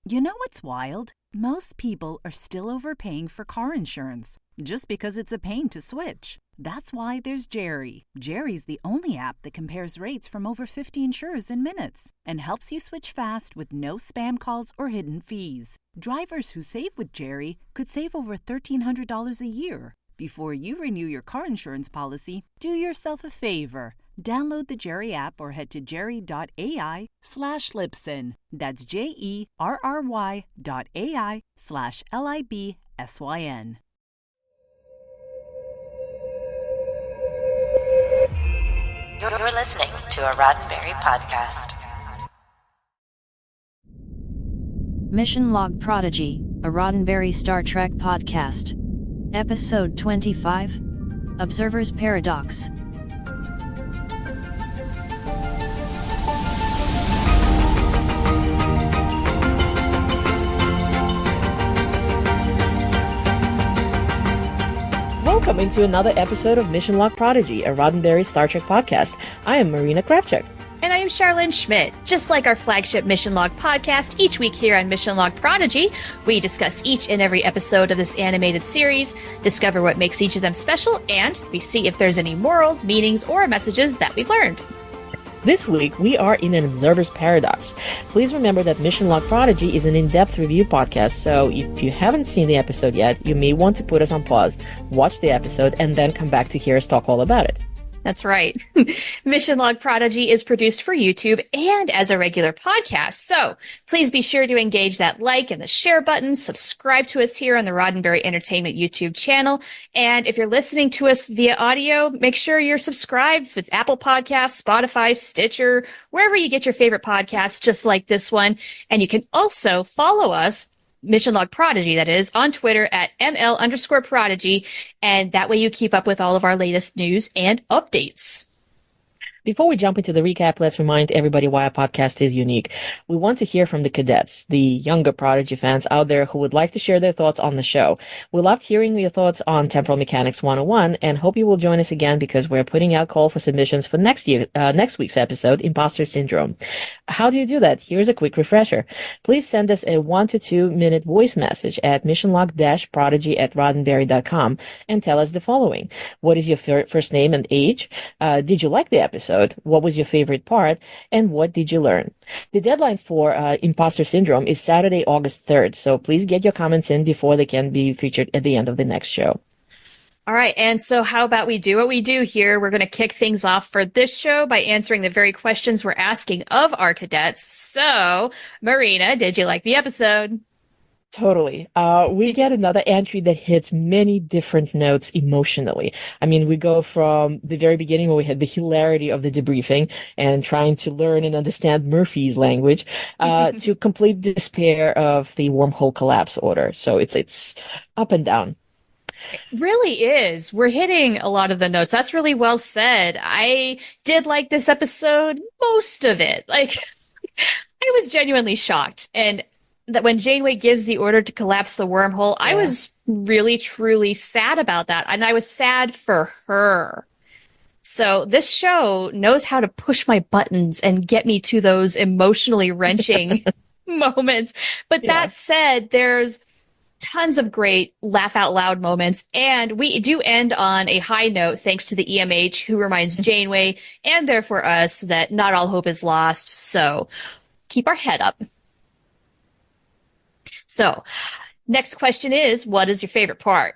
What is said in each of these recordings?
You know what's wild? Most people are still overpaying for car insurance just because it's a pain to switch. That's why there's Jerry. Jerry's the only app that compares rates from over 50 insurers in minutes and helps you switch fast with no spam calls or hidden fees. Drivers who save with Jerry could save over $1,300 a year. Before you renew your car insurance policy, do yourself a favor. Download the Jerry app or head to jerry.ai/Libsyn. That's JERRY.ai/LIBSYN. You're listening to a Roddenberry podcast. Mission Log Prodigy, a Roddenberry Star Trek podcast. Episode 25, Observer's Paradox. Welcome into another episode of Mission Log Prodigy, a Roddenberry Star Trek podcast. I am Marina Kravchuk. And I am Charlene Schmidt. Just like our flagship Mission Log podcast, each week here on Mission Log Prodigy, we discuss each and every episode of this animated series, discover what makes each of them special, and we see if there's any morals, meanings, or messages that we've learned. This week, we are in an observer's paradox. Please remember that Mission Log Prodigy is an in-depth review podcast, so if you haven't seen the episode yet, you may want to put us on pause, watch the episode, and then come back to hear us talk all about it. That's right. Mission Log Prodigy is produced for YouTube and as a regular podcast. So please be sure to engage that like and the share button. Subscribe to us here on the Roddenberry Entertainment YouTube channel. And if you're listening to us via audio, make sure you're subscribed with Apple Podcasts, Spotify, Stitcher, wherever you get your favorite podcasts, just like this one. And you can also follow us, Mission Log Prodigy, that is, on Twitter at ML_Prodigy, and that way you keep up with all of our latest news and updates. Before we jump into the recap, let's remind everybody why our podcast is unique. We want to hear from the cadets, the younger Prodigy fans out there who would like to share their thoughts on the show. We loved hearing your thoughts on Temporal Mechanics 101 and hope you will join us again because we're putting out call for submissions for next week's episode, Imposter Syndrome. How do you do that? Here's a quick refresher. Please send us a 1 to 2 minute voice message at missionlog-prodigy@roddenberry.com and tell us the following. What is your first name and age? Did you like the episode? What was your favorite part? And what did you learn? The deadline for Imposter Syndrome is Saturday, August 3rd. So please get your comments in before they can be featured at the end of the next show. All right. And so how about we do what we do here? We're going to kick things off for this show by answering the very questions we're asking of our cadets. So, Marina, did you like the episode? Totally. We get another entry that hits many different notes emotionally. I mean, we go from the very beginning where we had the hilarity of the debriefing and trying to learn and understand Murphy's language, to complete despair of the wormhole collapse order. So it's up and down. It really is. We're hitting a lot of the notes. That's really well said. I did like this episode, most of it. Like, I was genuinely shocked. And that when Janeway gives the order to collapse the wormhole, I was really, truly sad about that. And I was sad for her. So this show knows how to push my buttons and get me to those emotionally wrenching moments. But that said, there's tons of great laugh out loud moments. And we do end on a high note, thanks to the EMH, who reminds Janeway and therefore us that not all hope is lost. So keep our head up. So, next question is, what is your favorite part?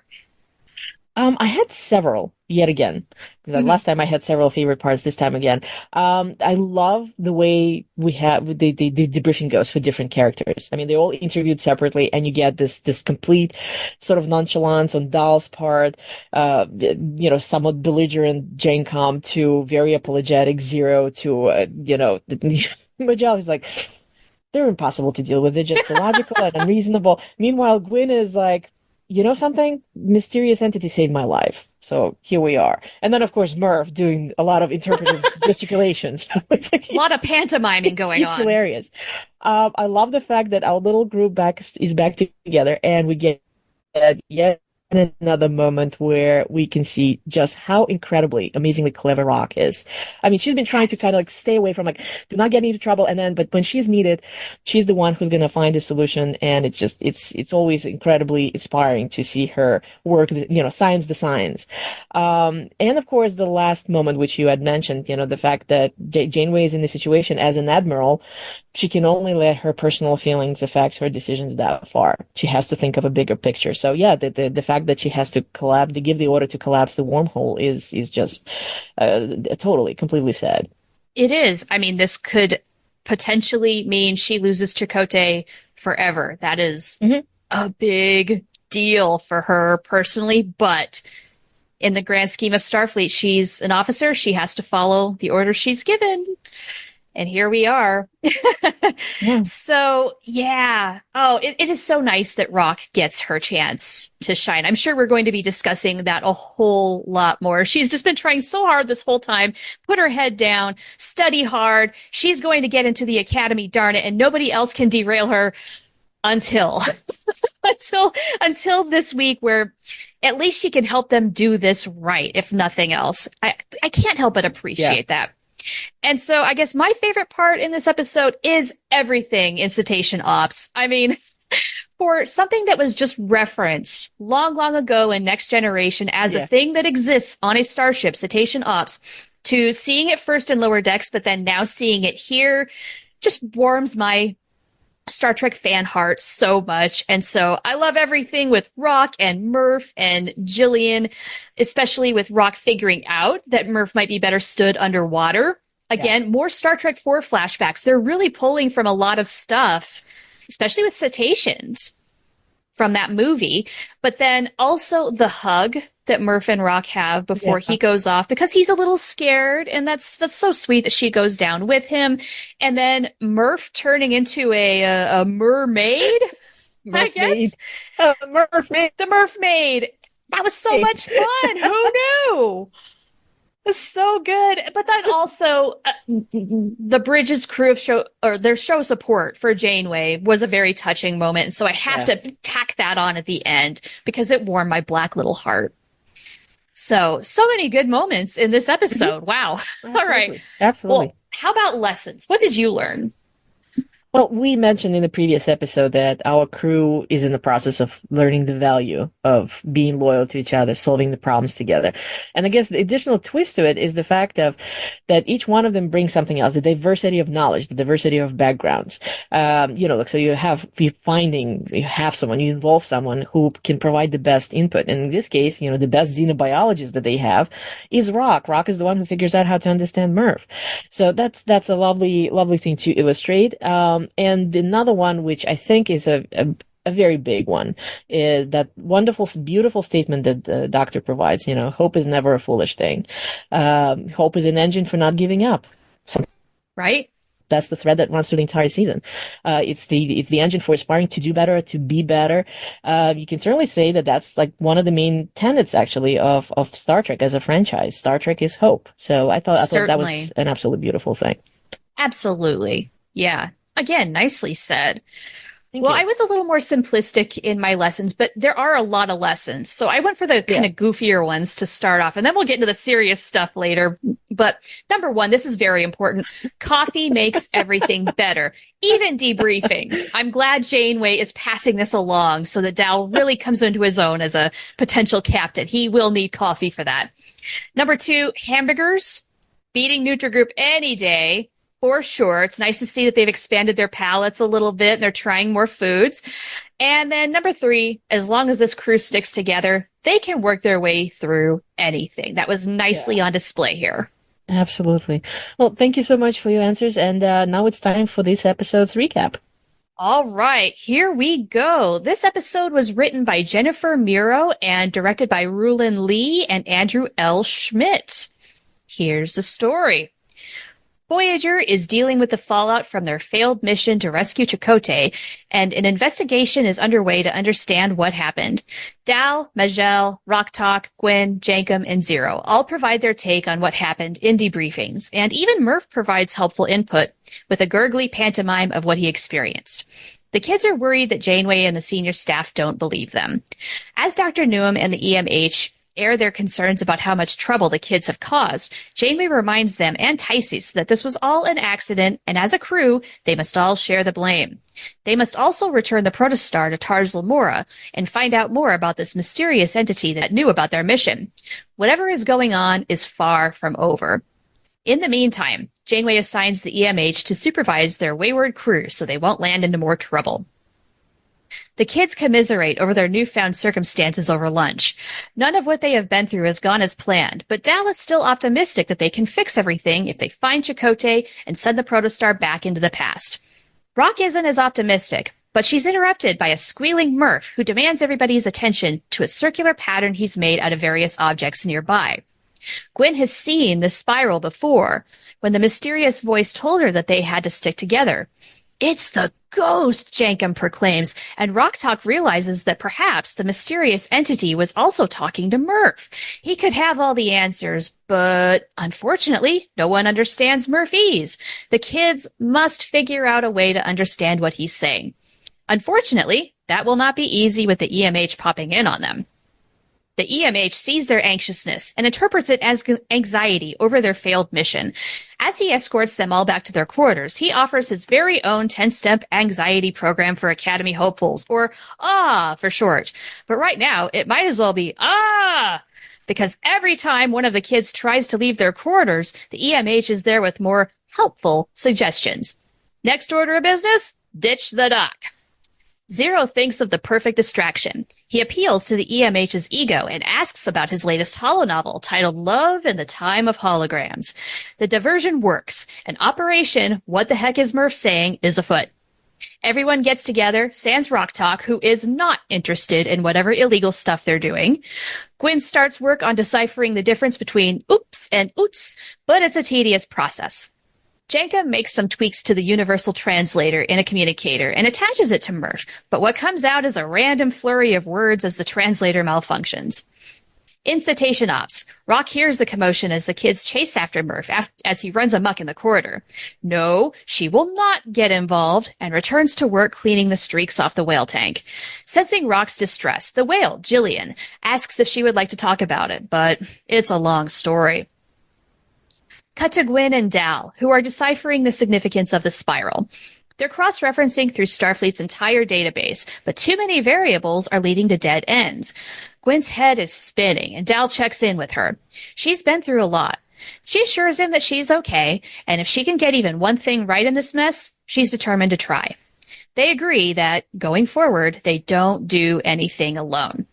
I had several, yet again. Last time I had several favorite parts, this time again. I love the way we have the debriefing goes for different characters. I mean, they're all interviewed separately, and you get this complete sort of nonchalance on Dahl's part, somewhat belligerent Jane Com to very apologetic Zero to, Majel is like, they're impossible to deal with. They're just illogical and unreasonable. Meanwhile, Gwyn is like, you know something? Mysterious entity saved my life. So here we are. And then, of course, Murf doing a lot of interpretive gesticulations. It's like, a lot of pantomiming going on. It's hilarious. I love the fact that our little group is back together and we get yet another moment where we can see just how incredibly, amazingly clever Rock is. I mean, she's been trying to kind of like stay away from like, do not get into trouble. And then, but when she's needed, she's the one who's going to find the solution. And it's just, it's always incredibly inspiring to see her work, science the science. And of course, the last moment, which you had mentioned, the fact that Janeway is in the situation as an admiral, she can only let her personal feelings affect her decisions that far. She has to think of a bigger picture. So yeah, the fact that she has to give the order to collapse the wormhole is just totally, completely sad. It is. I mean, this could potentially mean she loses Chakotay forever. That is a big deal for her personally, but in the grand scheme of Starfleet, she's an officer. She has to follow the orders she's given. And here we are. Yeah. So, yeah. Oh, it is so nice that Rock gets her chance to shine. I'm sure we're going to be discussing that a whole lot more. She's just been trying so hard this whole time, put her head down, study hard. She's going to get into the academy, darn it, and nobody else can derail her until this week, where at least she can help them do this right, if nothing else. I can't help but appreciate that. And so I guess my favorite part in this episode is everything in Cetacean Ops. I mean, for something that was just referenced long, long ago in Next Generation as a thing that exists on a starship, Cetacean Ops, to seeing it first in Lower Decks, but then now seeing it here just warms my Star Trek fan heart so much. And so I love everything with Rock and Murf and Jillian, especially with Rock figuring out that Murf might be better stood underwater. Again, more Star Trek 4 flashbacks. They're really pulling from a lot of stuff, especially with cetaceans from that movie. But then also the hug that Murf and Rock have before he goes off, because he's a little scared, and that's so sweet that she goes down with him. And then Murf turning into a mermaid, I guess. Mermaid. The Murf-maid. That was so much fun. Who knew? It was so good. But then also the Bridges crew of their show support for Janeway was a very touching moment. And so I have to tack that on at the end because it warmed my black little heart. So many good moments in this episode. Wow. Absolutely. All right. Absolutely. Well, how about lessons? What did you learn? Well, we mentioned in the previous episode that our crew is in the process of learning the value of being loyal to each other, solving the problems together. And I guess the additional twist to it is the fact that each one of them brings something else, the diversity of knowledge, the diversity of backgrounds. So you have someone, you involve someone who can provide the best input. And in this case, the best xenobiologist that they have is Rock. Rock is the one who figures out how to understand Murf. So that's a lovely, lovely thing to illustrate. And another one, which I think is a very big one, is that wonderful, beautiful statement that the doctor provides. Hope is never a foolish thing. Hope is an engine for not giving up. Right? That's the thread that runs through the entire season. It's the engine for aspiring to do better, to be better. You can certainly say that that's like one of the main tenets, actually, of Star Trek as a franchise. Star Trek is hope. So I thought that was an absolutely beautiful thing. Absolutely. Yeah. Again, nicely said. Thank you. I was a little more simplistic in my lessons, but there are a lot of lessons. So I went for the kind of goofier ones to start off, and then we'll get into the serious stuff later. But number one, this is very important. Coffee makes everything better, even debriefings. I'm glad Janeway is passing this along so that Dal really comes into his own as a potential captain. He will need coffee for that. Number two, hamburgers, beating Nutrigroup any day. For sure. It's nice to see that they've expanded their palates a little bit and they're trying more foods. And then number three, as long as this crew sticks together, they can work their way through anything. That was nicely on display here. Absolutely. Well, thank you so much for your answers. And now it's time for this episode's recap. All right, here we go. This episode was written by Jennifer Miro and directed by Rulin Lee and Andrew L. Schmidt. Here's the story. Voyager is dealing with the fallout from their failed mission to rescue Chakotay, and an investigation is underway to understand what happened. Dal, Majel, Rocktalk, Gwen, Jankum, and Zero all provide their take on what happened in debriefings, and even Murf provides helpful input with a gurgly pantomime of what he experienced. The kids are worried that Janeway and the senior staff don't believe them. As Dr. Newham and the EMH air their concerns about how much trouble the kids have caused, Janeway reminds them and Tysis that this was all an accident, and as a crew, they must all share the blame. They must also return the Protostar to Tars Lamora and find out more about this mysterious entity that knew about their mission. Whatever is going on is far from over. In the meantime, Janeway assigns the EMH to supervise their wayward crew so they won't land into more trouble. The kids commiserate over their newfound circumstances over lunch. None of what they have been through has gone as planned, but Dal is still optimistic that they can fix everything if they find Chakotay and send the Protostar back into the past. Rock isn't as optimistic, but she's interrupted by a squealing Murf who demands everybody's attention to a circular pattern he's made out of various objects nearby. Gwen has seen this spiral before, when the mysterious voice told her that they had to stick together. It's the ghost, Jankum proclaims, and Rock Talk realizes that perhaps the mysterious entity was also talking to Murf. He could have all the answers, but unfortunately, no one understands Murphy's. The kids must figure out a way to understand what he's saying. Unfortunately, that will not be easy with the EMH popping in on them. The EMH sees their anxiousness and interprets it as anxiety over their failed mission. As he escorts them all back to their quarters, he offers his very own 10-step anxiety program for Academy hopefuls, or AH for short. But right now, it might as well be AH! Because every time one of the kids tries to leave their quarters, the EMH is there with more helpful suggestions. Next order of business? Ditch the dock. Zero thinks of the perfect distraction. He appeals to the EMH's ego and asks about his latest holonovel titled Love in the Time of Holograms. The diversion works, and Operation What the Heck is Murf Saying is afoot. Everyone gets together, sans Rock Talk, who is not interested in whatever illegal stuff they're doing. Gwen starts work on deciphering the difference between oops and oots, but it's a tedious process. Janka makes some tweaks to the universal translator in a communicator and attaches it to Murf, but what comes out is a random flurry of words as the translator malfunctions. In Cetacean Ops, Rock hears the commotion as the kids chase after Murf as he runs amok in the corridor. No, she will not get involved and returns to work cleaning the streaks off the whale tank. Sensing Rock's distress, the whale, Jillian, asks if she would like to talk about it, but it's a long story. Cut to Gwen and Dal, who are deciphering the significance of the spiral. They're cross-referencing through Starfleet's entire database, but too many variables are leading to dead ends. Gwen's head is spinning, and Dal checks in with her. She's been through a lot. She assures him that she's okay, and if she can get even one thing right in this mess, she's determined to try. They agree that, going forward, they don't do anything alone.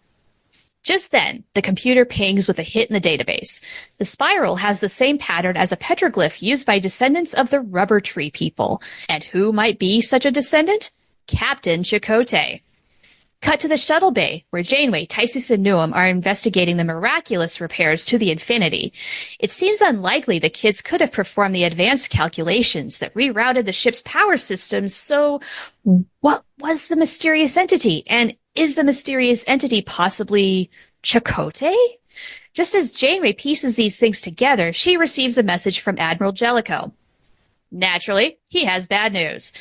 Just then, the computer pings with a hit in the database. The spiral has the same pattern as a petroglyph used by descendants of the rubber tree people. And who might be such a descendant? Captain Chakotay. Cut to the shuttle bay, where Janeway, Tysis, and Newham are investigating the miraculous repairs to the Infinity. It seems unlikely the kids could have performed the advanced calculations that rerouted the ship's power systems, so what was the mysterious entity? And is the mysterious entity possibly Chakotay? Just as Janeway pieces these things together, she receives a message from Admiral Jellicoe. Naturally, he has bad news.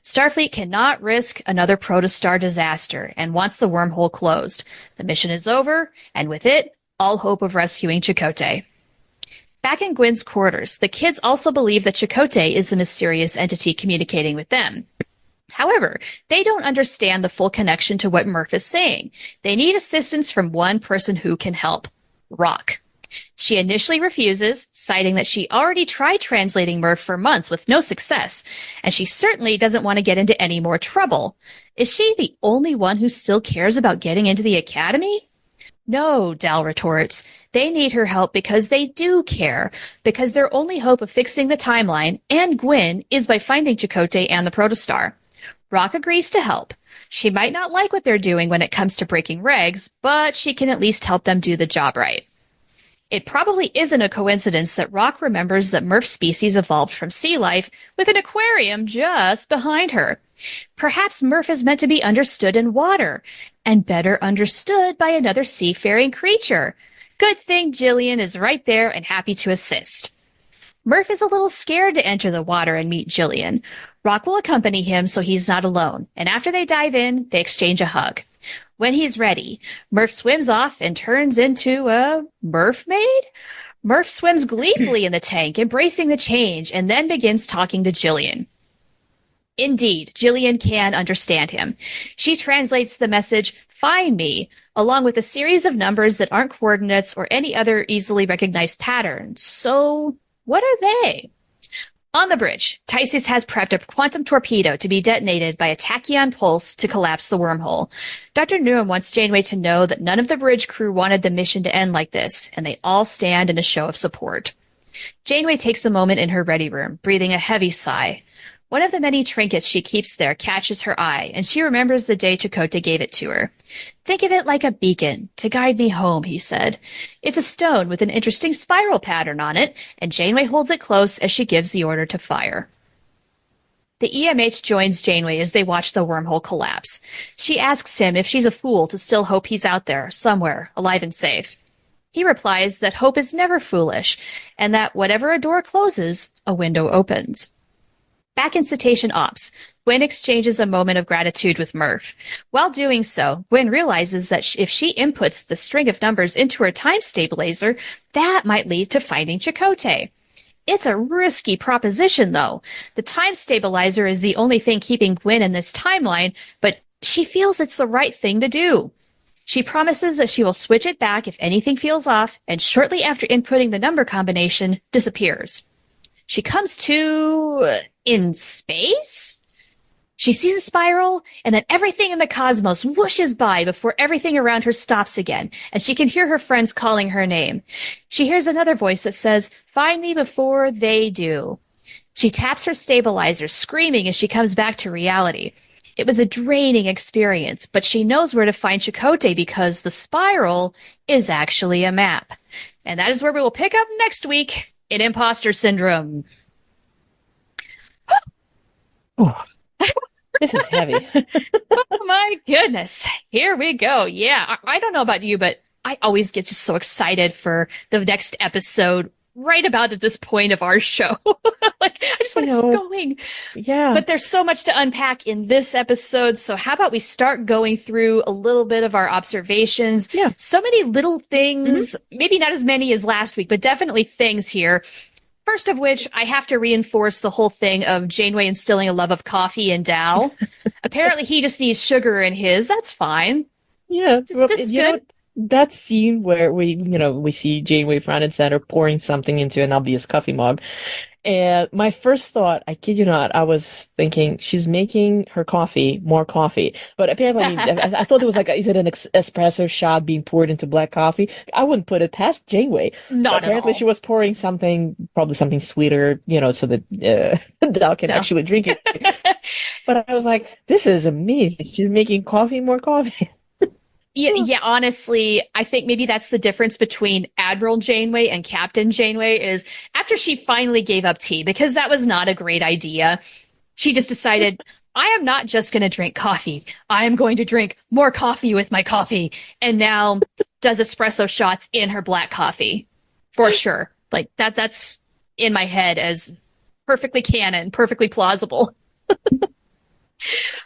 Starfleet cannot risk another Protostar disaster and wants the wormhole closed. The mission is over, and with it, all hope of rescuing Chakotay. Back in Gwen's quarters, the kids also believe that Chakotay is the mysterious entity communicating with them. However, they don't understand the full connection to what Murf is saying. They need assistance from one person who can help. Rock. She initially refuses, citing that she already tried translating Murf for months with no success, and she certainly doesn't want to get into any more trouble. Is she the only one who still cares about getting into the Academy? No, Dal retorts. They need her help because they do care, because their only hope of fixing the timeline, and Gwen, is by finding Chakotay and the Protostar. Rock agrees to help. She might not like what they're doing when it comes to breaking regs, but she can at least help them do the job right. It probably isn't a coincidence that Rock remembers that Murf's species evolved from sea life with an aquarium just behind her. Perhaps Murf is meant to be understood in water, and better understood by another seafaring creature. Good thing Jillian is right there and happy to assist. Murf is a little scared to enter the water and meet Jillian. Rock will accompany him so he's not alone, and after they dive in, they exchange a hug. When he's ready, Murf swims off and turns into a Murf maid? Murf swims gleefully in the tank, embracing the change, and then begins talking to Jillian. Indeed, Jillian can understand him. She translates the message, "Find me," along with a series of numbers that aren't coordinates or any other easily recognized pattern. So, what are they? On the bridge, Tysis has prepped a quantum torpedo to be detonated by a tachyon pulse to collapse the wormhole. Dr. Newham wants Janeway to know that none of the bridge crew wanted the mission to end like this, and they all stand in a show of support. Janeway takes a moment in her ready room, breathing a heavy sigh. One of the many trinkets she keeps there catches her eye, and she remembers the day Chakotay gave it to her. "Think of it like a beacon, to guide me home," he said. It's a stone with an interesting spiral pattern on it, and Janeway holds it close as she gives the order to fire. The EMH joins Janeway as they watch the wormhole collapse. She asks him if she's a fool to still hope he's out there, somewhere, alive and safe. He replies that hope is never foolish, and that whatever a door closes, a window opens. Back in Cetacean Ops, Gwen exchanges a moment of gratitude with Murf. While doing so, Gwen realizes that if she inputs the string of numbers into her time stabilizer, that might lead to finding Chakotay. It's a risky proposition, though. The time stabilizer is the only thing keeping Gwen in this timeline, but she feels it's the right thing to do. She promises that she will switch it back if anything feels off, and shortly after inputting the number combination, disappears. She comes to in space? She sees a spiral, and then everything in the cosmos whooshes by before everything around her stops again, and she can hear her friends calling her name. She hears another voice that says, "Find me before they do." She taps her stabilizer, screaming as she comes back to reality. It was a draining experience, but she knows where to find Chakotay because the spiral is actually a map. And that is where we will pick up next week in Imposter Syndrome. Oh, this is heavy. Oh my goodness. Here we go. Yeah, I don't know about you, but I always get just so excited for the next episode right about at this point of our show. Like, I just want to keep going. Yeah. But there's so much to unpack in this episode. So how about we start going through a little bit of our observations? Yeah. So many little things, maybe not as many as last week, but definitely things here. First of which, I have to reinforce the whole thing of Janeway instilling a love of coffee in Dal. Apparently, he just needs sugar in his. That's fine. Yeah. Well, this is good. That scene where we see Janeway front and center pouring something into an obvious coffee mug. And my first thought, I kid you not, I was thinking she's making her coffee more coffee. But apparently, I thought it was like, is it an espresso shot being poured into black coffee? I wouldn't put it past Janeway. Not apparently, at all. she was pouring something, probably something sweeter, so that Dal can actually drink it. But I was like, this is amazing. She's making coffee more coffee. Yeah, honestly, I think maybe that's the difference between Admiral Janeway and Captain Janeway is after she finally gave up tea, because that was not a great idea, she just decided, I am not just going to drink coffee. I am going to drink more coffee with my coffee. And now does espresso shots in her black coffee. For sure. Like that's in my head as perfectly canon, perfectly plausible.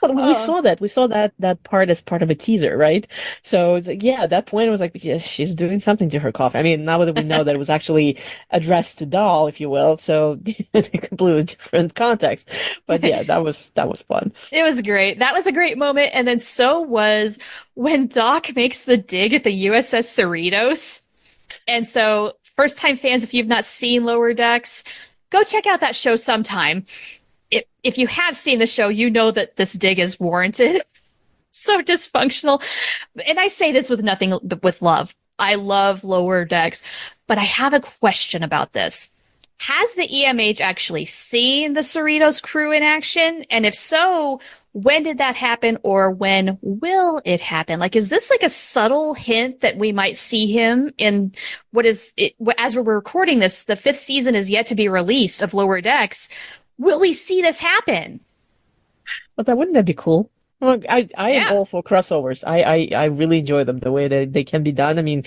Well, we saw that part as part of a teaser, right? So it's like, yeah, at that point, it was like, yes, she's doing something to her coffee. I mean, now that we know that it was actually addressed to Dal, if you will, so it's a completely different context. But yeah, that was fun. It was great. That was a great moment. And then so was when Doc makes the dig at the USS Cerritos. And so, first time fans, if you've not seen Lower Decks, go check out that show sometime. If you have seen the show, you know that this dig is warranted. So dysfunctional. And I say this with nothing but with love. I love Lower Decks, but I have a question about this. Has the EMH actually seen the Cerritos crew in action? And if so, when did that happen, or when will it happen? Like, is this like a subtle hint that we might see him in what is it, as we're recording this, the 5th season is yet to be released of Lower Decks. Will we see this happen? But wouldn't that be cool? Well, I am all for crossovers. I really enjoy them, the way that they can be done. I mean,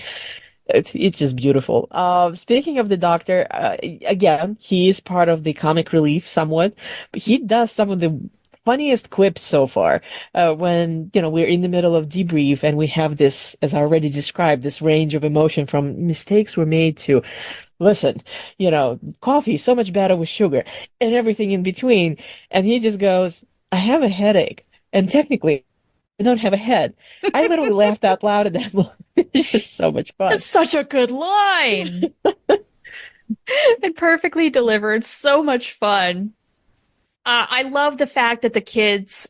It's just beautiful. Speaking of the Doctor, again, he is part of the comic relief somewhat, but he does some of the funniest quips so far. When, we're in the middle of debrief and we have this, as I already described, this range of emotion from mistakes were made to, listen, coffee so much better with sugar and everything in between. And he just goes, I have a headache. And technically, I don't have a head. I literally laughed out loud at that moment. It's just so much fun. That's such a good line. And perfectly delivered. So much fun. I love the fact that the kids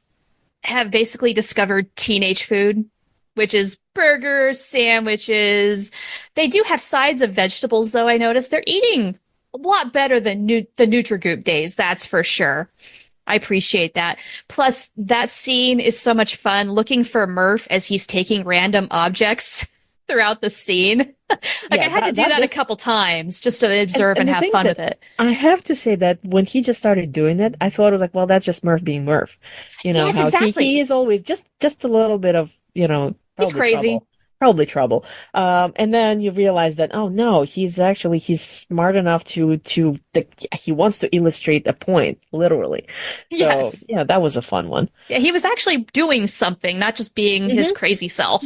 have basically discovered teenage food, which is burgers, sandwiches. They do have sides of vegetables, though, I noticed. They're eating a lot better than the Nutrigoop days, that's for sure. I appreciate that. Plus, that scene is so much fun, looking for Murf as he's taking random objects throughout the scene. I had to do that a couple times just to observe and have fun with it. I have to say that when he just started doing it, I thought it was like, well, that's just Murf being Murf. Yes, how exactly. He is always just a little bit of, he's crazy. Probably trouble. And then you realize that, oh no, he's smart enough he wants to illustrate a point, literally. So, yes. Yeah, that was a fun one. Yeah, he was actually doing something, not just being his crazy self.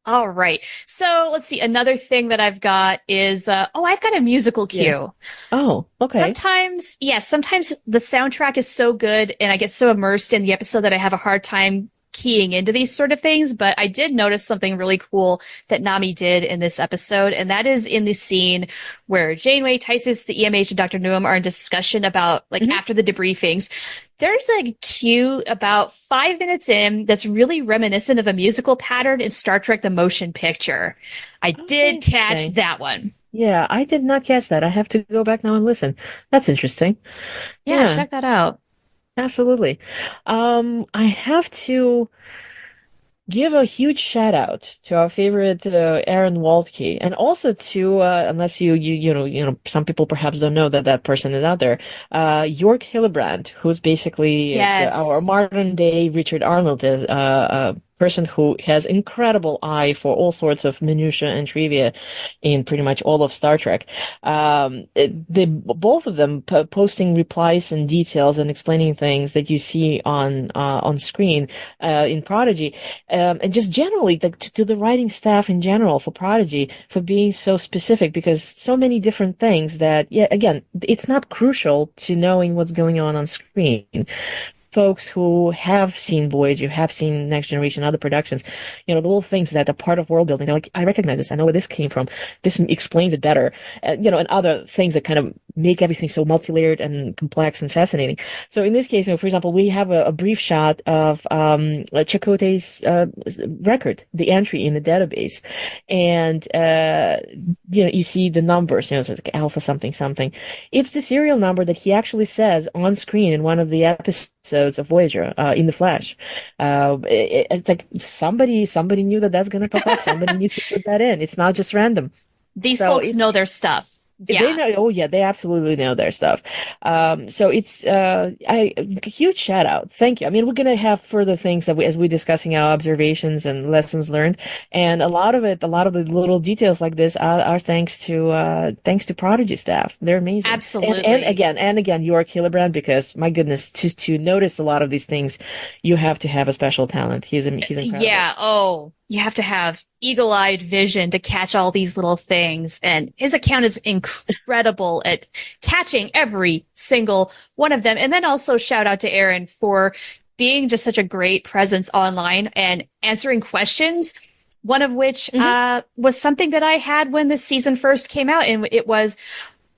All right. So let's see. Another thing that I've got is, I've got a musical cue. Yeah. Oh, okay. Sometimes the soundtrack is so good and I get so immersed in the episode that I have a hard time keying into these sort of things, but I did notice something really cool that Nami did in this episode, and that is in the scene where Janeway, Tysus, the EMH, and Dr. Newham are in discussion about, after the debriefings. There's a cue about 5 minutes in that's really reminiscent of a musical pattern in Star Trek The Motion Picture. I did catch that one. Yeah, I did not catch that. I have to go back now and listen. That's interesting. Yeah, check that out. Absolutely. I have to give a huge shout out to our favorite Aaron Waltke, and also to unless some people perhaps don't know that person is out there, York Hillebrand, who's basically our modern day Richard Arnold, a person who has incredible eye for all sorts of minutiae and trivia in pretty much all of Star Trek. Both of them posting replies and details and explaining things that you see on screen in Prodigy, and just generally to the writing staff in general for Prodigy for being so specific, because so many different things that, again, it's not crucial to knowing what's going on screen. Folks who have seen Voyager, have seen Next Generation, other productions, the little things that are part of world building, they're like, I recognize this. I know where this came from. This explains it better. And other things that kind of make everything so multi-layered and complex and fascinating. So in this case, for example, we have a brief shot of Chakotay's record, the entry in the database. And, you see the numbers, it's like alpha something something. It's the serial number that he actually says on screen in one of the episodes of Voyager in the Flash. It's like somebody knew that's going to pop up. Somebody needs to put that in. It's not just random. These folks know their stuff. Yeah. They know. Oh yeah, they absolutely know their stuff. So it's a huge shout out. Thank you. I mean, we're gonna have further things that as we're discussing our observations and lessons learned, and a lot of the little details like this are thanks to Prodigy staff. They're amazing. Absolutely. And again, York Hillebrand, because my goodness, to notice a lot of these things, you have to have a special talent. He's incredible. Yeah. Oh, you have to have eagle-eyed vision to catch all these little things. And his account is incredible at catching every single one of them. And then also shout out to Aaron for being just such a great presence online and answering questions. One of which was something that I had when this season first came out. And it was,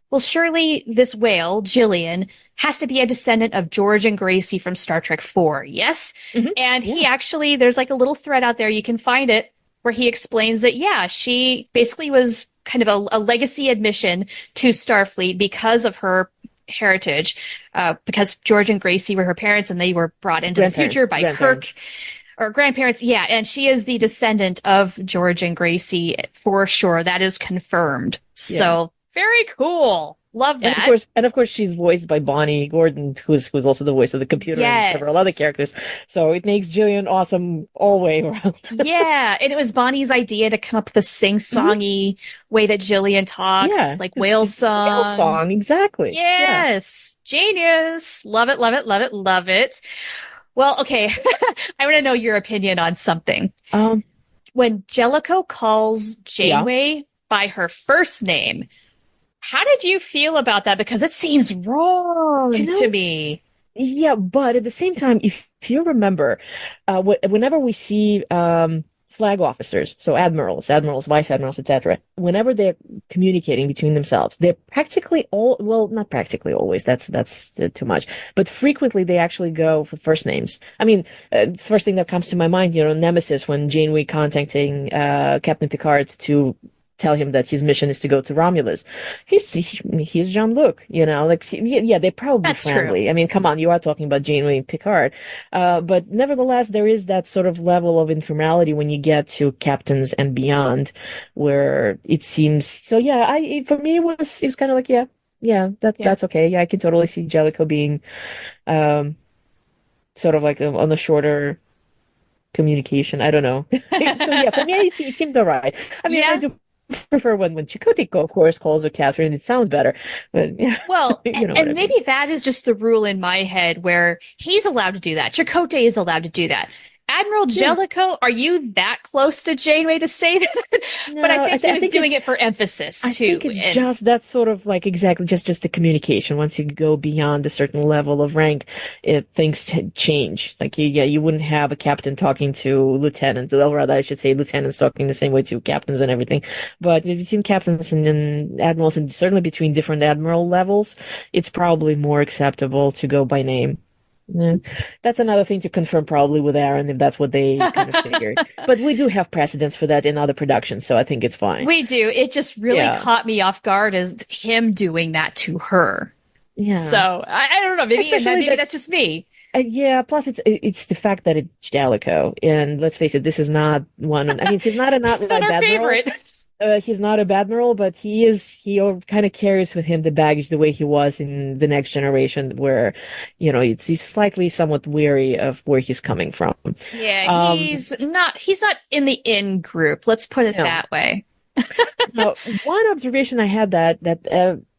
well, surely this whale, Jillian, has to be a descendant of George and Gracie from Star Trek 4. Yes? Mm-hmm. And he actually, there's like a little thread out there, you can find it, where he explains that, she basically was kind of a legacy admission to Starfleet because of her heritage, because George and Gracie were her parents and they were brought into the future by Kirk. Or grandparents, and she is the descendant of George and Gracie for sure. That is confirmed. So, very cool. Love And that. of course, she's voiced by Bonnie Gordon, who's also the voice of the computer and several other Yes. characters. So it makes Jillian awesome all the way around. Yeah, and it was Bonnie's idea to come up with a sing-songy way that Jillian talks, Yeah, like it's whale just a whale song. song, exactly. Yeah. Yes, genius. Love it, love it, love it, love it. Well, okay. I want to know your opinion on something. Um, When Jellicoe calls yeah. Janeway by her first name, how did you feel about that? Because it seems wrong You know, to me. Yeah, but at the same time, if you remember, whenever we see flag officers, so admirals, vice admirals, etc., whenever they're communicating between themselves, they're practically well, not practically always. That's too much, but frequently they actually go for first names. I mean, the first thing that comes to my mind, Nemesis, when Janeway contacting Captain Picard to tell him that his mission is to go to Romulus. He's Jean-Luc, yeah, they're probably That's true. friendly. I mean, come on, you are talking about Janeway and Picard. But nevertheless, there is that sort of level of informality when you get to captains and beyond, where it seems, so yeah, for me, it was kind of like, that's okay. Yeah, I can totally see Jellicoe being, sort of like on the shorter communication. I don't know. So yeah, for me, it seemed all right. I mean, I do prefer when Chakotay, of course, calls her Catherine. It sounds better, but yeah. Well, you know and maybe that is just the rule in my head where he's allowed to do that. Chakotay is allowed to do that. Admiral Jellicoe, are you that close to Janeway to say that? No, but I think he was think doing it for emphasis too. I think it's just that sort of like exactly just the communication. Once you go beyond a certain level of rank, things change. Like you wouldn't have a captain talking to lieutenant, or rather I should say lieutenants talking the same way to captains and everything. But between captains and admirals, and certainly between different admiral levels, it's probably more acceptable to go by name. Yeah. That's another thing to confirm probably with Aaron if that's what they kind of figured. But we do have precedents for that in other productions, so I think it's fine. We do. It just really caught me off guard as him doing that to her. Yeah. So I don't know. Maybe that's just me. Yeah. Plus, it's the fact that it's Jellicoe, and let's face it, this is not one. I mean, he's not He's not our favorite. He's not a admiral, but he kind of carries with him the baggage the way he was in the Next Generation, where, he's slightly somewhat weary of where he's coming from. Yeah, he's not in the in group. Let's put it that way. Now, one observation I had that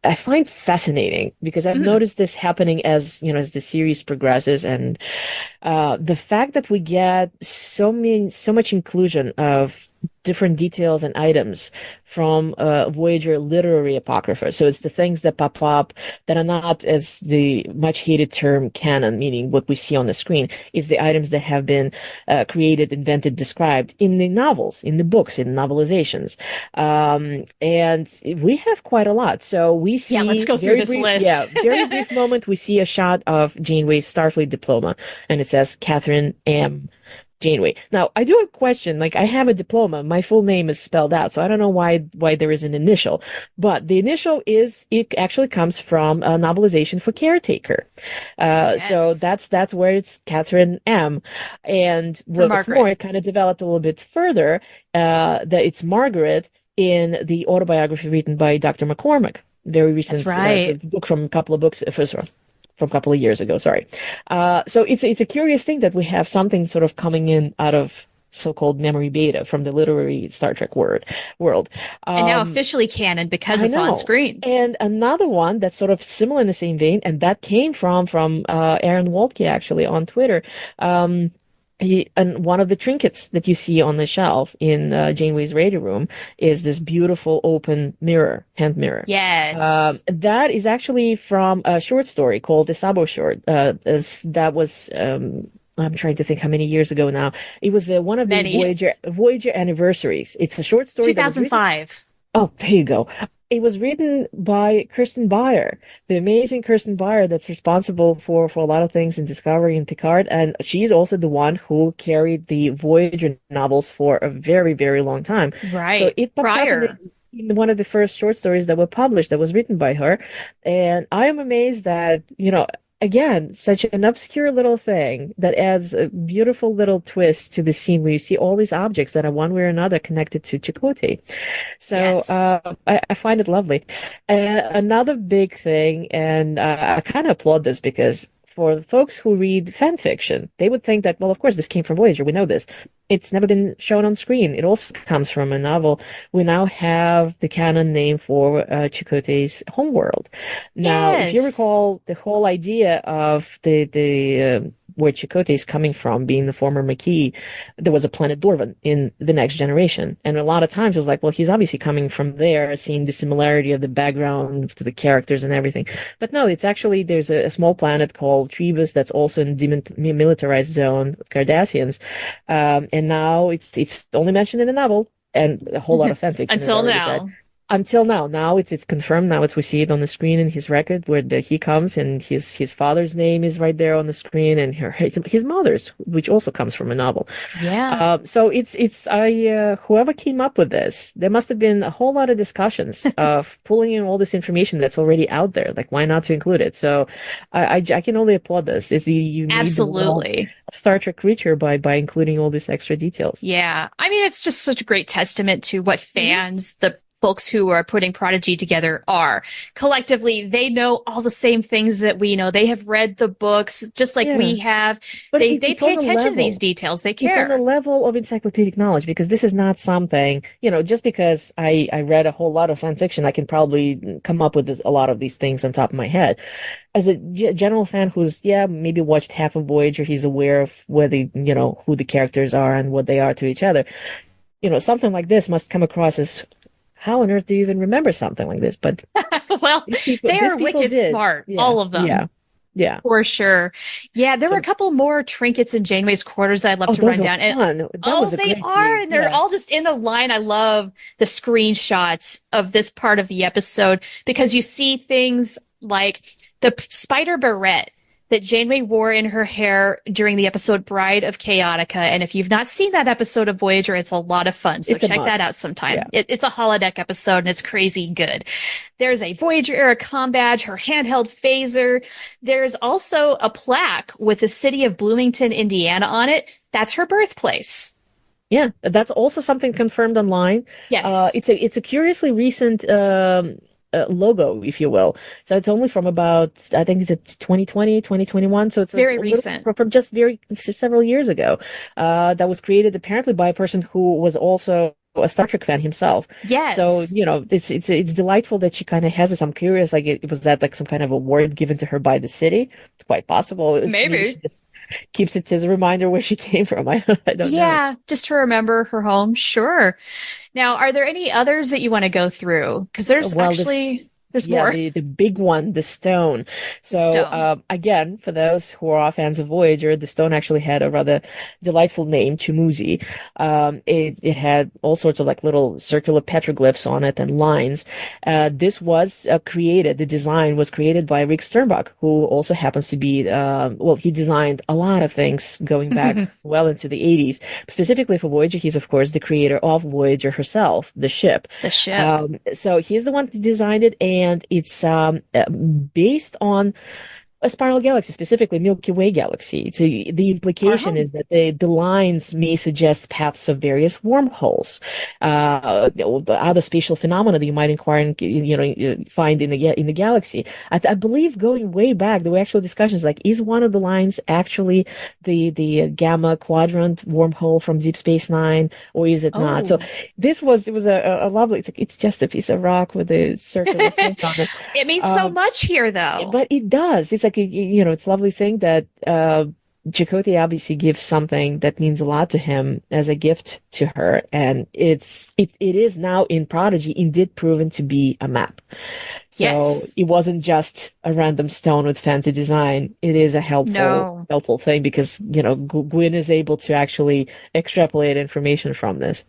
I find fascinating, because I've noticed this happening as the series progresses, and the fact that we get so much inclusion of different details and items from Voyager literary apocrypha. So it's the things that pop up that are not, as the much hated term, canon, meaning what we see on the screen. It's the items that have been created, invented, described in the novels, in the books, in novelizations. And we have quite a lot. So we see... Yeah, let's go through this list. Yeah, very brief moment, we see a shot of Janeway's Starfleet diploma, and it says Catherine M. Janeway. Now, I do have a question. Like, I have a diploma. My full name is spelled out, so I don't know why there is an initial. But the initial it actually comes from a novelization for Caretaker. So that's where it's Catherine M. And what's more, it kind of developed a little bit further, that it's Margaret in the autobiography written by Dr. McCormack. Very recent. That's right. Book from a couple of books, from a couple of years ago, sorry. So it's a curious thing that we have something sort of coming in out of so-called memory beta from the literary Star Trek world. And now officially canon because it's on screen. And another one that's sort of similar in the same vein, and that came from Aaron Waltke, actually, on Twitter. And one of the trinkets that you see on the shelf in Janeway's radio room is this beautiful open hand mirror. Yes. That is actually from a short story called the Sabo Short. That was, I'm trying to think how many years ago now. It was one of the Voyager anniversaries. It's a short story. 2005. Oh, there you go. It was written by Kirsten Beyer, the amazing Kirsten Beyer that's responsible for a lot of things in Discovery and Picard. And she's also the one who carried the Voyager novels for a very, very long time. Right. So it pops up in one of the first short stories that were published that was written by her. And I am amazed that, again, such an obscure little thing that adds a beautiful little twist to the scene where you see all these objects that are one way or another connected to Chakotay. So Yes. I find it lovely. Another big thing, and I kind of applaud this because for the folks who read fan fiction, they would think that, well, of course, this came from Voyager. We know this. It's never been shown on screen. It also comes from a novel. We now have the canon name for Chakotay's homeworld. Now, if you Yes. recall, the whole idea of the where Chakotay is coming from, being the former Maquis, there was a planet Dorvan in The Next Generation. And a lot of times it was like, well, he's obviously coming from there, seeing the similarity of the background to the characters and everything. But no, it's actually, there's a small planet called Trebus that's also in demilitarized zone with Cardassians. And now it's only mentioned in the novel, and a whole lot of fan fiction has Until already said. now. Until now, it's confirmed. Now we see it on the screen in his record where he comes, and his father's name is right there on the screen, and his mother's, which also comes from a novel. Yeah. So whoever came up with this, there must have been a whole lot of discussions of pulling in all this information that's already out there. Like, why not to include it? So I can only applaud this. You made the world Absolutely. a Star Trek creature by including all these extra details. Yeah. I mean, it's just such a great testament to what fans, the folks who are putting Prodigy together are. Collectively, they know all the same things that we know. They have read the books just like Yeah. we have. But They it's pay on the attention to these level. details. They It's on the care. level of encyclopedic knowledge because this is not something, just because I read a whole lot of fan fiction, I can probably come up with a lot of these things on top of my head. As a general fan who's, maybe watched half of Voyager, he's aware of where who the characters are and what they are to each other. Something like this must come across as, how on earth do you even remember something like this? But Well, they these are people wicked did. smart, Yeah. all of them. Yeah. Yeah. For sure. Yeah, there were a So, couple more trinkets in Janeway's quarters I'd love oh, to run those are down. And fun. That oh, was a they great are, scene. and they're Yeah. all just in a line. I love the screenshots of this part of the episode because you see things like the spider barrette that Janeway wore in her hair during the episode Bride of Chaotica. And if you've not seen that episode of Voyager, it's a lot of fun. So It's a check that must. out sometime. Yeah. It's a holodeck episode and it's crazy good. There's a Voyager era comm badge, her handheld phaser. There's also a plaque with the city of Bloomington, Indiana on it. That's her birthplace. Yeah, that's also something confirmed online. Yes. It's a curiously recent logo, if you will. So it's only from about, I think it's 2020, 2021. So it's Very a little recent. from just several years ago. That was created apparently by a person who was also a Star Trek fan himself. Yes. So, it's delightful that she kind of has this. I'm curious, like, was that like some kind of award given to her by the city? It's quite possible. Maybe. She just keeps it as a reminder where she came from. I don't know. Yeah, just to remember her home. Sure. Now, are there any others that you want to go through? Because there's Well, there's more. the big one, the stone. So, Stone. again, for those who are fans of Voyager, the stone actually had a rather delightful name, Chumuzi. It had all sorts of like little circular petroglyphs on it and lines. This was the design was created by Rick Sternbach, who also happens to be, he designed a lot of things going back well into the 80s. Specifically for Voyager, he's, of course, the creator of Voyager herself, the ship. The ship. So he's the one who designed it, and it's based on a spiral galaxy, specifically Milky Way galaxy. The implication is that the lines may suggest paths of various wormholes, other spatial phenomena that you might find in the galaxy. I believe going way back, there were actual discussions like, is one of the lines actually the gamma quadrant wormhole from Deep Space Nine, or is it not? So it was a lovely. It's just a piece of rock with a circular thing on it. It means so much here, though. But it does. It's like it's a lovely thing that Chakotay obviously gives something that means a lot to him as a gift to her, and it is now in Prodigy indeed proven to be a map. So Yes. it wasn't just a random stone with fancy design. It is a helpful thing because Gwyn is able to actually extrapolate information from this.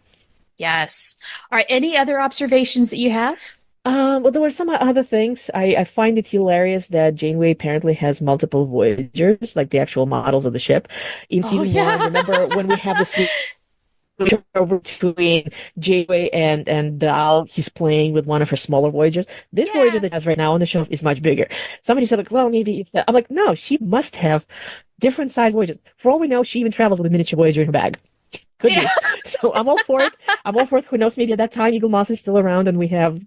Yes. All right. Any other observations that you have? Well, there were some other things. I find it hilarious that Janeway apparently has multiple Voyagers, like the actual models of the ship. In season one, remember when we have the between Janeway and Dal, he's playing with one of her smaller Voyagers. This Voyager Yeah. that has right now on the shelf is much bigger. Somebody said, like, well, maybe if that. I'm like, no, she must have different size Voyagers. For all we know, she even travels with a miniature Voyager in her bag. Could be. So I'm all for it. I'm all for it. Who knows? Maybe at that time, Eagle Moss is still around and we have,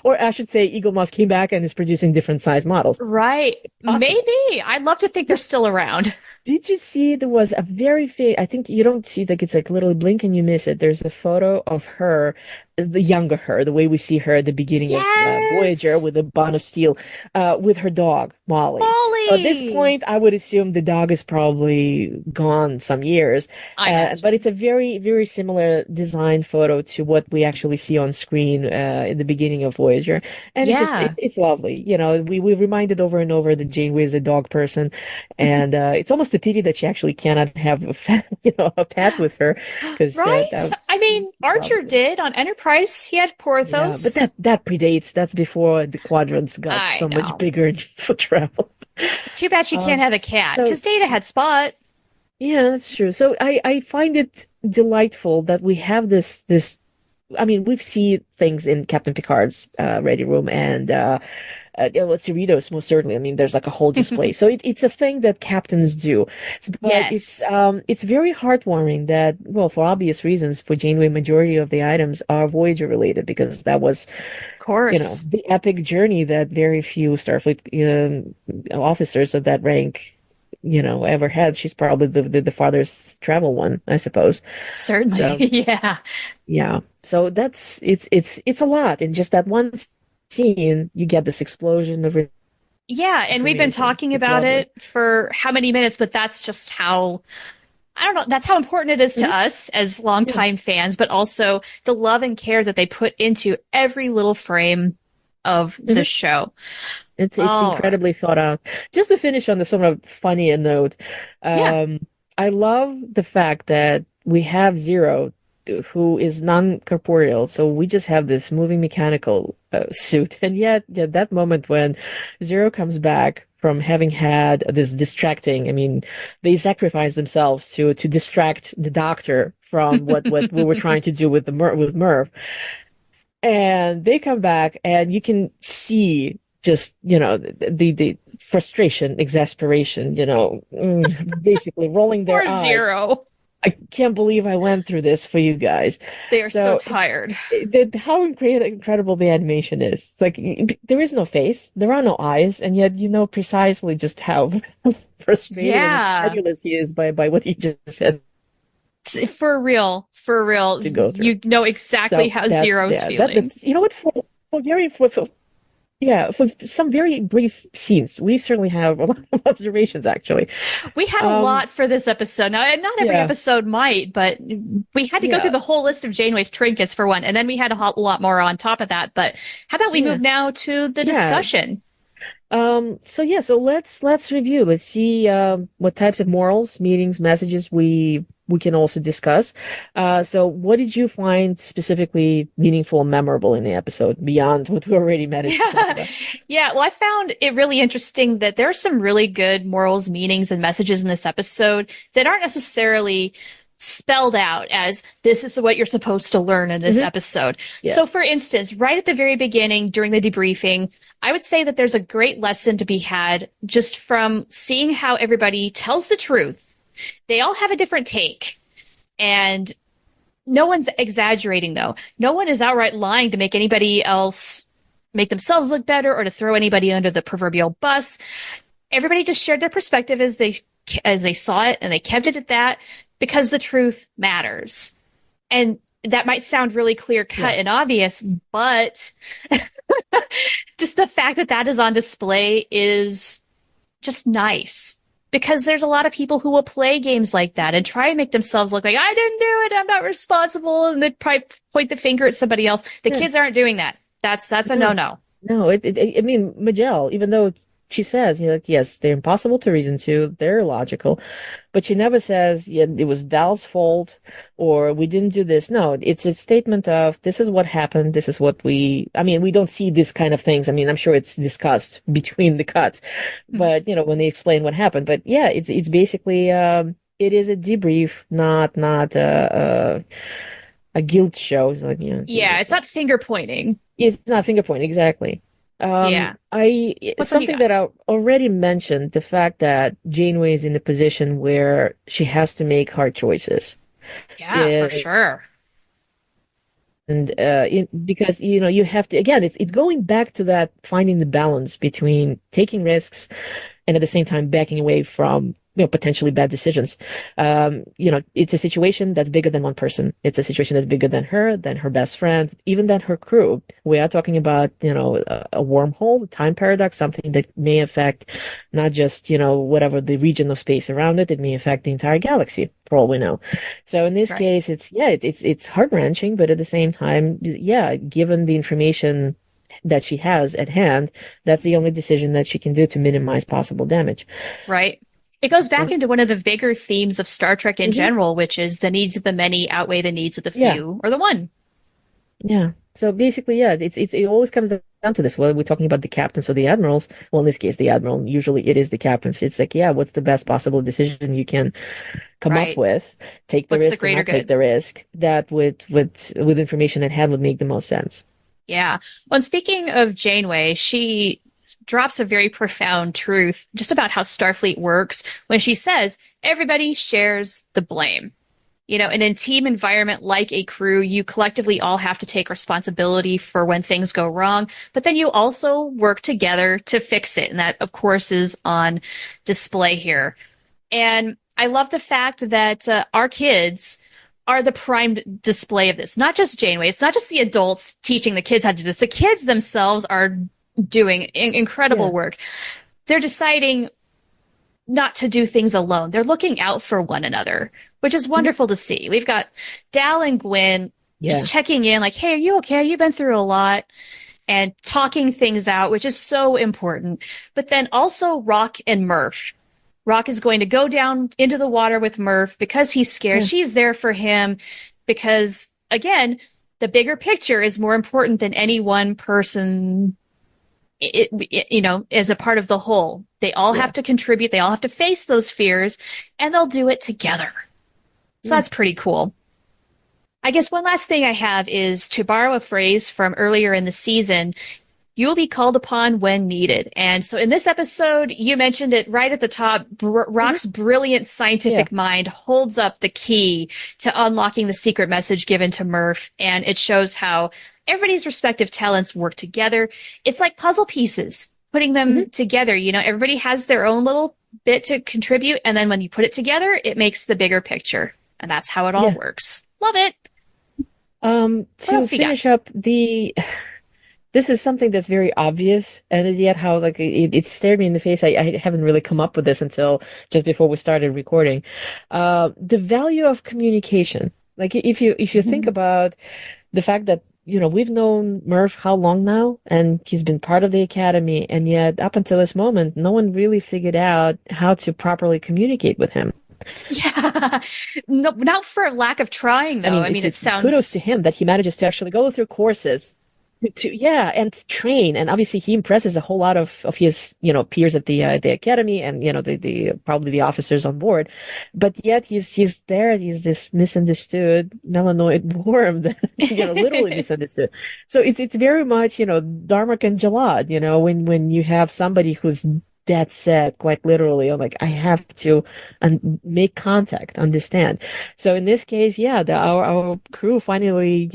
or I should say, Eagle Moss came back and is producing different size models. Right. Awesome. Maybe. I'd love to think they're still around. Did you see there was a very I think you don't see, like, it's like literally blink and you miss it. There's a photo of her, the younger her, the way we see her at the beginning of Voyager with a bond of steel, with her dog, Molly. So at this point, I would assume the dog is probably gone some years. But it's a very, very similar design photo to what we actually see on screen in the beginning of Voyager. And it's lovely. You know, we reminded over and over that Janeway is a dog person. And it's almost a pity that she actually cannot have a pet with her. Right? I mean, Archer did on Enterprise. He had Porthos. Yeah, but that predates. That's before the quadrants got so much bigger for travel. It's too bad she can't have a cat, because Data had Spot. Yeah, that's true. So I find it delightful that we have this. I mean, we've seen things in Captain Picard's ready room and Cerritos, most certainly. I mean, there's like a whole display. So it's a thing that captains do. But it's very heartwarming that, well, for obvious reasons, for Janeway, majority of the items are Voyager related, because that was, of course, the epic journey that very few Starfleet officers of that rank ever had. She's probably the farthest travel one, I suppose. Certainly. So, yeah. So it's a lot. In just that one scene, you get this explosion of and we've been talking about it for how many minutes, but that's just how, I don't know, that's how important it is to us as longtime fans, but also the love and care that they put into every little frame of the show. It's incredibly thought out. Just to finish on the sort of funnier note, I love the fact that we have Zero, who is non-corporeal, so we just have this moving mechanical suit. And yet that moment when Zero comes back from having had this distracting, I mean, they sacrifice themselves to distract the Doctor from what we were trying to do with Murf. And they come back and you can see just, the frustration, exasperation, basically rolling their eyes. Zero. I can't believe I went through this for you guys. They are so tired. How incredible the animation is. It's like, there is no face, there are no eyes, and yet you know precisely just how frustrated and incredulous he is by what he just said. For real. You know exactly how Zero's feeling. You know what? For some very brief scenes, we certainly have a lot of observations, actually. We had a lot for this episode. Now, not every episode might, but we had to go through the whole list of Janeway's trinkets for one, and then we had a lot more on top of that. But how about we move now to the discussion? So let's review. Let's see what types of morals, meanings, messages we can also discuss. So what did you find specifically meaningful and memorable in the episode beyond what we already managed to talk about? Well, I found it really interesting that there are some really good morals, meanings, and messages in this episode that aren't necessarily spelled out as this is what you're supposed to learn in this episode. So for instance, right at the very beginning during the debriefing, I would say that there's a great lesson to be had just from seeing how everybody tells the truth. They all have a different take, and no one's exaggerating, though. No one is outright lying to make anybody else make themselves look better or to throw anybody under the proverbial bus. Everybody just shared their perspective as they saw it, and they kept it at that because the truth matters. And that might sound really clear-cut and obvious, but just the fact that that is on display is just nice. Because there's a lot of people who will play games like that and try and make themselves look like, I didn't do it, I'm not responsible, and they probably point the finger at somebody else. The kids aren't doing that. That's a no-no. No, I mean, Majel, even though she says, yes, they're impossible to reason to, they're illogical, but she never says, it was Dal's fault, or we didn't do this. No, it's a statement of, this is what happened, this is what we don't see this kind of things. I mean, I'm sure it's discussed between the cuts, but, when they explain what happened. But yeah, it's basically, It is a debrief, not a guilt show. It's like, Yeah, it's not finger pointing. it's not finger point exactly. Yeah. What's one you Something got? that I already mentioned, the fact that Janeway is in a position where she has to make hard choices. Yeah, for sure. And because you have to, again, it's going back to that, finding the balance between taking risks and at the same time backing away from potentially bad decisions. It's a situation that's bigger than one person. It's a situation that's bigger than her best friend, even than her crew. We are talking about a wormhole, a time paradox, something that may affect not just whatever the region of space around it. It may affect the entire galaxy, for all we know. So in this Right. case, it's heart-wrenching, but at the same time, given the information that she has at hand, that's the only decision that she can do to minimize possible damage. Right. It goes back into one of the bigger themes of Star Trek in Mm-hmm. general, which is the needs of the many outweigh the needs of the Yeah. few or the one. Yeah. So basically, it always comes down to this. Whether we're talking about the captains or the admirals, well, in this case, the admiral, usually it is the captains. It's like, what's the best possible decision you can come up Right. with? Take the What's the risk or greater not take good? the risk. That with information at hand would make the most sense. Yeah. Well, speaking of Janeway, she drops a very profound truth just about how Starfleet works when she says everybody shares the blame. In a team environment like a crew, you collectively all have to take responsibility for when things go wrong, but then you also work together to fix it. And that, of course, is on display here. And I love the fact that our kids are the prime display of this. Not just Janeway. It's not just the adults teaching the kids how to do this. The kids themselves are doing incredible work. They're deciding not to do things alone. They're looking out for one another, which is wonderful to see. We've got Dal and Gwen just checking in like, hey, are you okay? You've been through a lot, and talking things out, which is so important. But then also Rock and Murf. Rock is going to go down into the water with Murf because he's scared. She's there for him because, again, the bigger picture is more important than any one person, as a part of the whole. They all have to contribute. They all have to face those fears, and they'll do it together. So that's pretty cool. I guess one last thing I have is to borrow a phrase from earlier in the season. You'll be called upon when needed. And so in this episode, you mentioned it right at the top. Rock's brilliant scientific mind holds up the key to unlocking the secret message given to Murf. And it shows how everybody's respective talents work together. It's like puzzle pieces, putting them together. Everybody has their own little bit to contribute. And then when you put it together, it makes the bigger picture. And that's how it all works. Love it. To finish up this is something that's very obvious, and yet how it stared me in the face. I haven't really come up with this until just before we started recording. The value of communication. Like if you think about the fact that we've known Murf how long now, and he's been part of the academy, and yet up until this moment, no one really figured out how to properly communicate with him. Yeah, no, not for lack of trying though. I mean, it sounds kudos to him that he manages to actually go through courses and train, and obviously he impresses a whole lot of his peers at the academy, and the probably the officers on board, but yet he's he's this misunderstood melanoid worm that literally misunderstood. So it's very much Darmok and Jalad, when you have somebody who's dead set, quite literally, I'm like, I have to make contact, understand. So in this case, our crew finally,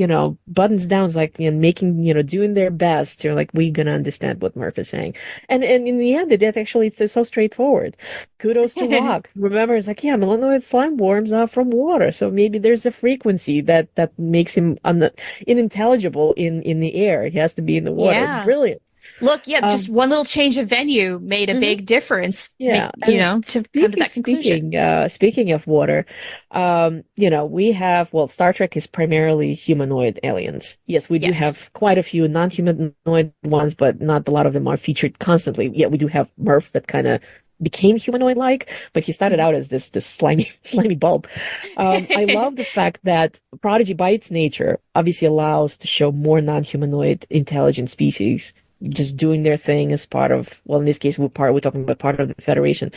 buttons down, like, making, doing their best to we're gonna understand what Murph is saying. And in the end, it's so straightforward. Kudos to Rock. Remember, it's like, melanoid slime worms are from water. So maybe there's a frequency that makes him unintelligible in the air. He has to be in the water. Yeah. It's brilliant. Look, just one little change of venue made a big difference. Yeah, to come to that conclusion. Speaking of water, we have, Star Trek is primarily humanoid aliens. Yes, we do have quite a few non-humanoid ones, but not a lot of them are featured constantly. Yeah, we do have Murf that kind of became humanoid-like, but he started out as this slimy bulb. I love the fact that Prodigy, by its nature, obviously allows to show more non-humanoid intelligent species just doing their thing as part of, well, in this case, we're talking about part of the Federation.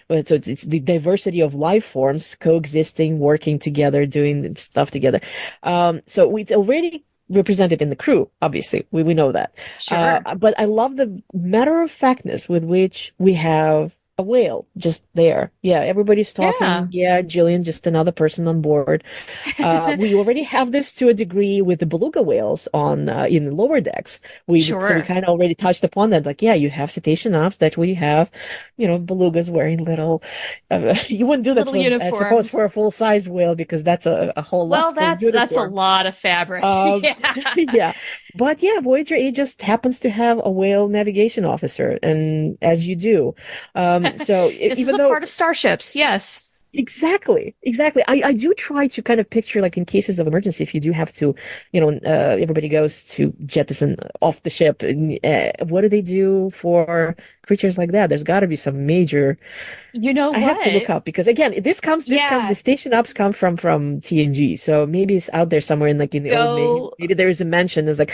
But so it's the diversity of life forms coexisting, working together, doing stuff together. So it's already represented in the crew, obviously. We know that. Sure. But I love the matter of factness with which we have a whale just there. Yeah, everybody's talking. Yeah, Jillian, just another person on board. We already have this to a degree with the beluga whales on in the lower decks. So we kind of already touched upon that. Like, yeah, you have Cetacean Ops. That's what you have. Belugas wearing little. You wouldn't do that, I suppose, for a full size whale because that's a whole lot. Well, that's a lot of fabric. Yeah. But yeah, Voyager 8 just happens to have a whale navigation officer, and as you do. So this is a part of starships, yes. Exactly. I do try to kind of picture, like, in cases of emergency, if you do have to, everybody goes to jettison off the ship. What do they do for creatures like that? There's got to be some major. I have to look up because, again, the station ops come from TNG, so maybe it's out there somewhere in the old. Maybe there is a mention. There's and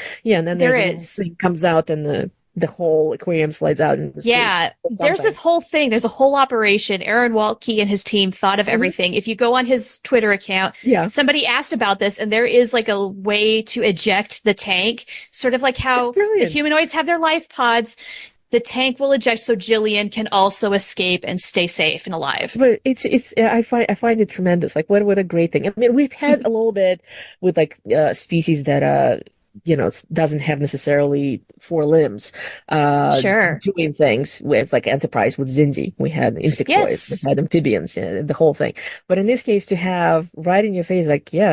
then there's a thing comes out and the whole aquarium slides out. There's a whole thing. There's a whole operation. Aaron Waltke and his team thought of everything. If you go on his Twitter account, somebody asked about this, and there is a way to eject the tank, sort of like how the humanoids have their life pods. The tank will eject so Jillian can also escape and stay safe and alive. But I find it tremendous. Like, what a great thing. I mean, we've had a little bit with species that doesn't have necessarily 4 limbs, doing things with Enterprise with Xindi. We had insectoids, we had amphibians, the whole thing. But in this case, to have right in your face,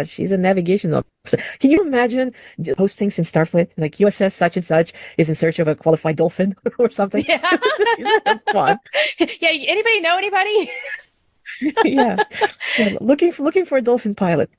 she's a navigation officer. Can you imagine postings in Starfleet, like USS such and such is in search of a qualified dolphin or something? Yeah. Isn't that fun? Yeah. Anybody know anybody? yeah. Looking for a dolphin pilot.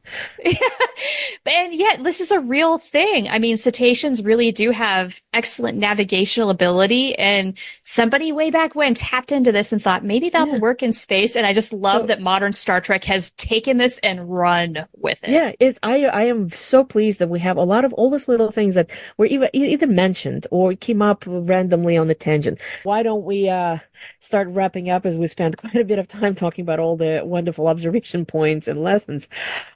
And yet this is a real thing. I mean, cetaceans really do have excellent navigational ability, and somebody way back when tapped into this and thought maybe that will work in space. And I just love that modern Star Trek has taken this and run with it. Yeah, I am so pleased that we have a lot of all these little things that were either mentioned or came up randomly on the tangent. Why don't we start wrapping up, as we spent quite a bit of time talking about all the wonderful observation points and lessons.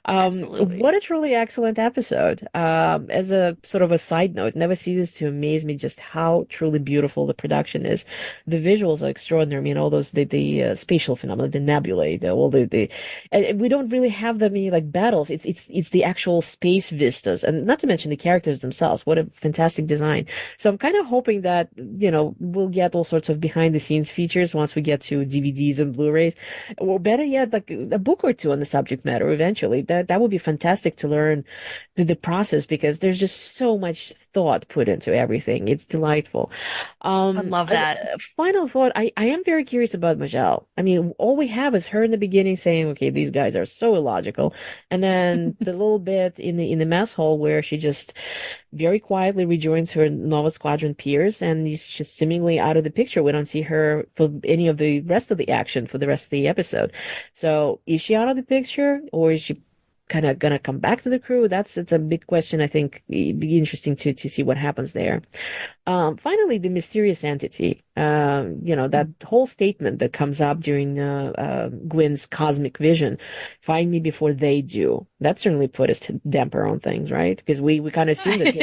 What a truly excellent episode. As a sort of a side note, it never ceases to amaze me just how truly beautiful the production is. The visuals are extraordinary. I mean, all those the spatial phenomena, the nebulae, and we don't really have them in battles. It's the actual space vistas, and not to mention the characters themselves. What a fantastic design. So I'm kind of hoping that we'll get all sorts of behind the scenes features once we get to DVDs and Blu-rays, or better yet, a book or two on the subject matter eventually. That would be fantastic to learn the process, because there's just so much thought put into everything. It's delightful. I love that. Final thought, I am very curious about Majel. I mean, all we have is her in the beginning saying, okay, these guys are so illogical. And then the little bit in the mess hall where she just very quietly rejoins her Nova Squadron peers, and is just seemingly out of the picture. We don't see her for any of the rest of the action for the rest of the episode. So is she out of the picture, or is she kind of gonna come back to the crew? It's a big question. I think it'd be interesting to see what happens there. Finally, the mysterious entity. That whole statement that comes up during Gwyn's cosmic vision, find me before they do. That certainly put us to damper on things, right? Because we kind of assume that,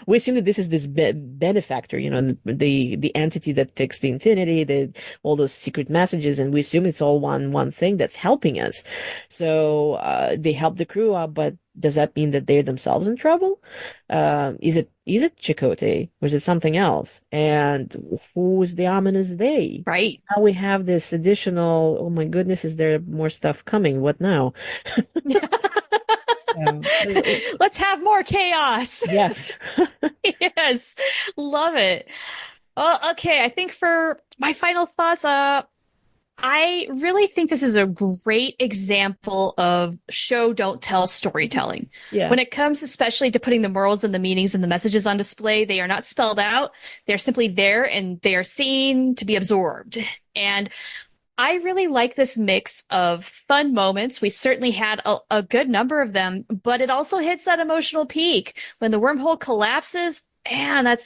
we assume that this is this benefactor, the entity that fixed the infinity, all those secret messages, and we assume it's all one thing that's helping us. So they help the crew out, but does that mean that they're themselves in trouble? Is it Chakotay, or is it something else? And who's the ominous they? Right. Now we have this additional, oh my goodness, is there more stuff coming? What now? Let's have more chaos. Yes. Yes. Love it. Okay. I think for my final thoughts, I really think this is a great example of show, don't tell storytelling. Yeah. When it comes especially to putting the morals and the meanings and the messages on display, they are not spelled out. They're simply there, and they are seen to be absorbed. And I really like this mix of fun moments. We certainly had a good number of them, but it also hits that emotional peak when the wormhole collapses. Man,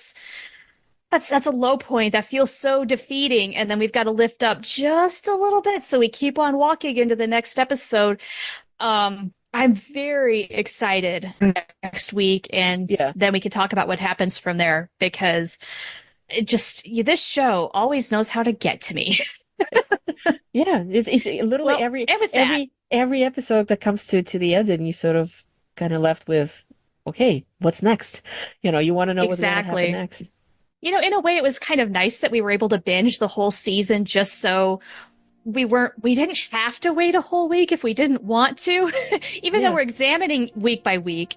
that's a low point that feels so defeating, and then we've got to lift up just a little bit so we keep on walking into the next episode. I'm very excited next week, and then we can talk about what happens from there, because this show always knows how to get to me. Yeah, it's literally every episode that comes to the end, and you sort of kind of left with, okay, what's next? You want to know what's going to happen next. In a way, it was kind of nice that we were able to binge the whole season, just so we didn't have to wait a whole week if we didn't want to. Even though we're examining week by week,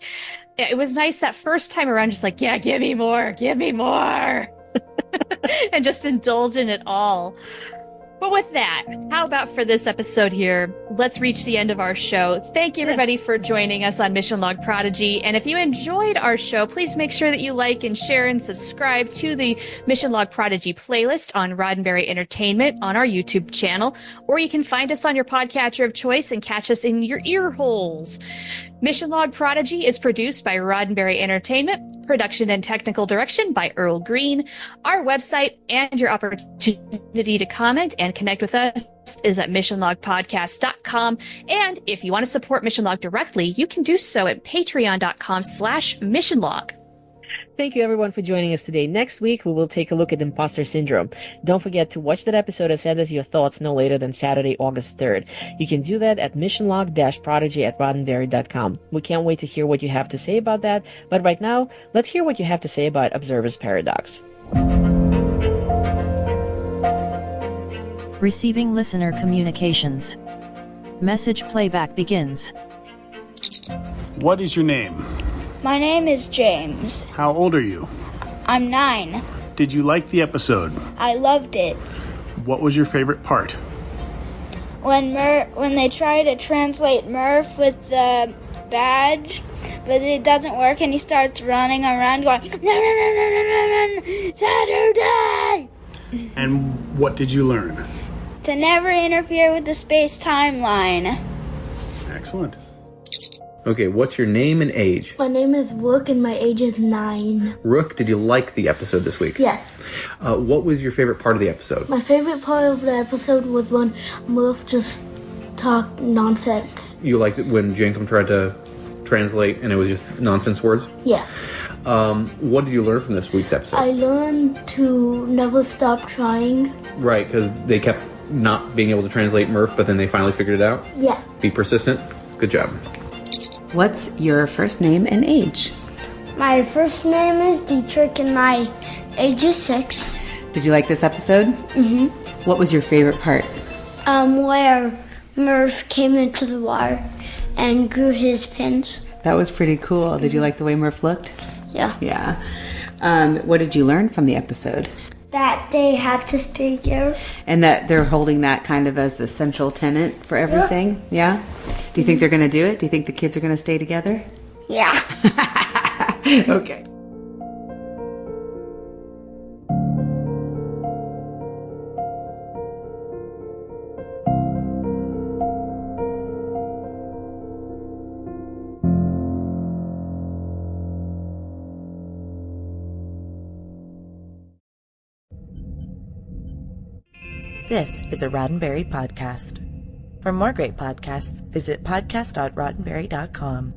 it was nice that first time around, just like, give me more, and just indulge in it all. But with that, how about for this episode here, let's reach the end of our show. Thank you, everybody, for joining us on Mission Log Prodigy. And if you enjoyed our show, please make sure that you like and share and subscribe to the Mission Log Prodigy playlist on Roddenberry Entertainment on our YouTube channel. Or you can find us on your podcatcher of choice and catch us in your ear holes. Mission Log Prodigy is produced by Roddenberry Entertainment, production and technical direction by Earl Green. Our website and your opportunity to comment and connect with us is at missionlogpodcast.com. And if you want to support Mission Log directly, you can do so at patreon.com/missionlog. Thank you, everyone, for joining us today. Next week, we will take a look at imposter syndrome. Don't forget to watch that episode and send us your thoughts no later than Saturday, August 3rd. You can do that at missionlog-prodigy@roddenberry.com. We can't wait to hear what you have to say about that. But right now, let's hear what you have to say about Observer's Paradox. Receiving listener communications. Message playback begins. What is your name? My name is James. How old are you? I'm 9. Did you like the episode? I loved it. What was your favorite part? When they try to translate Murf with the badge, but it doesn't work, and he starts running around going, no, Saturday! And what did you learn? To never interfere with the space timeline. Excellent. Okay, what's your name and age? My name is Rook and my age is 9. Rook, did you like the episode this week? Yes. What was your favorite part of the episode? My favorite part of the episode was when Murf just talked nonsense. You liked it when Jankum tried to translate and it was just nonsense words? Yeah. What did you learn from this week's episode? I learned to never stop trying. Right, because they kept not being able to translate Murf, but then they finally figured it out? Yeah. Be persistent. Good job. What's your first name and age? My first name is Dietrich and my age is 6. Did you like this episode? Mm-hmm. What was your favorite part? Where Murf came into the water and grew his fins. That was pretty cool. Did you like the way Murf looked? Yeah. Yeah. What did you learn from the episode? That they have to stay together. And that they're holding that kind of as the central tenet for everything? Yeah? Do you think they're going to do it? Do you think the kids are going to stay together? Yeah. Okay. This is a Roddenberry podcast. For more great podcasts, visit podcast.roddenberry.com.